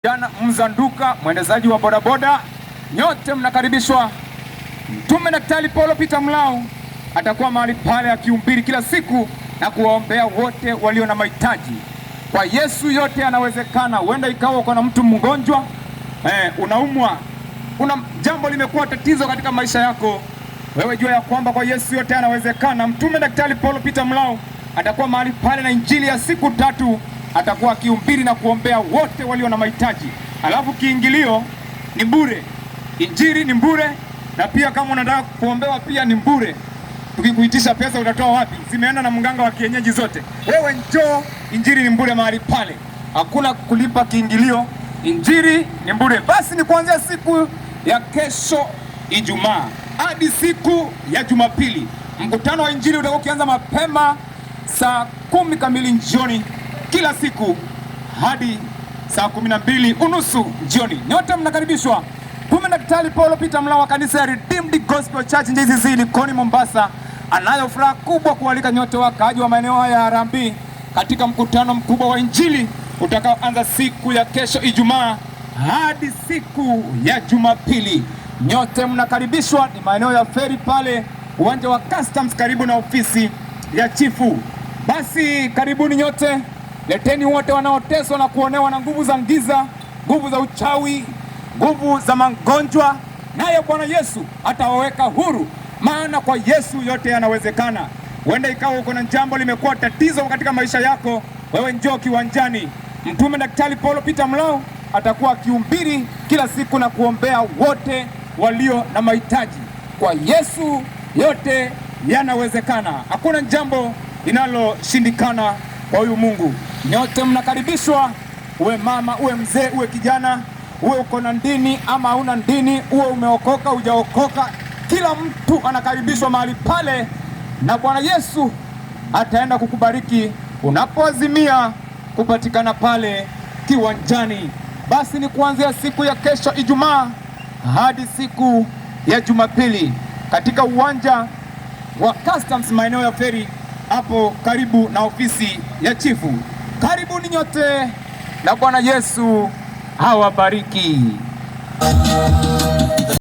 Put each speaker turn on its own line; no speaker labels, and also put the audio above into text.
Jana Mzanduka, mwendezaji wa bodaboda, nyote mnakaribishwa. Mtume Daktari Paulo Peter Mlau atakuwa mahali pale akihubiri kila siku na kuwaombea wote walio na mahitaji. Kwa Yesu yote yanawezekana. Huenda ikawa uko na mtu mgonjwa, unaumwa, una jambo limekuwa tatizo katika maisha yako, wewe jua ya kwamba kwa Yesu yote yanawezekana. Mtume Daktari Paulo Peter Mlau atakuwa mahali pale na injili ya siku 3 atakuwa akihubiri na kuombea wote walio na mahitaji. Alafu kiingilio ni bure, injili ni bure, na pia kama unataka kuombewa pia ni bure. Tukikuitisha pesa utatoa wapi? Zimeenda na mganga wa kienyeji zote. Wewe njoo, injili ni bure mahali pale, hakuna kulipa kiingilio, injili ni bure. Basi ni kuanzia siku ya kesho Ijumaa hadi siku ya Jumapili. Mkutano wa injili utakuwa ukianza mapema saa 10 kamili jioni kila siku hadi saa 12:30 jioni. Nyote mnakaribishwa. Mtume Daktari Paulo Peter Mlau wa kanisa ya Redeemed Gospel Church JCC Likoni Mombasa anayo furaha kubwa kualika nyote wakaaji wa maeneo haya ya Harambee katika mkutano mkubwa wa injili utakaoanza siku ya kesho Ijumaa hadi siku ya Jumapili. Nyote mnakaribishwa. Ni maeneo ya feri pale uwanja wa Customs karibu na ofisi ya chifu. Basi karibuni nyote. Leteni wote wanaoteswa na kuonewa na nguvu za giza, nguvu za uchawi, nguvu za magonjwa, naye Bwana Yesu atawaweka huru, maana kwa Yesu yote yanawezekana. Huenda ikawa uko na jambo limekuwa tatizo katika maisha yako, wewe njoo kiwanjani. Mtume Daktari Paulo Peter Mlau atakuwa akihubiri kila siku na kuombea wote walio na mahitaji. Kwa Yesu yote yanawezekana. Hakuna jambo linaloshindikana kwa huyu Mungu. Nyote mnakaribishwa, uwe mama, uwe mzee, uwe kijana, uwe uko na dini ama hauna dini, uwe umeokoka, hujaokoka, kila mtu anakaribishwa mahali pale, na Bwana Yesu ataenda kukubariki unapoazimia kupatikana pale kiwanjani. Basi ni kuanzia siku ya kesho Ijumaa hadi siku ya Jumapili katika uwanja wa Customs maeneo ya feri hapo karibu na ofisi ya chifu. Karibuni nyote na Bwana Yesu awabariki.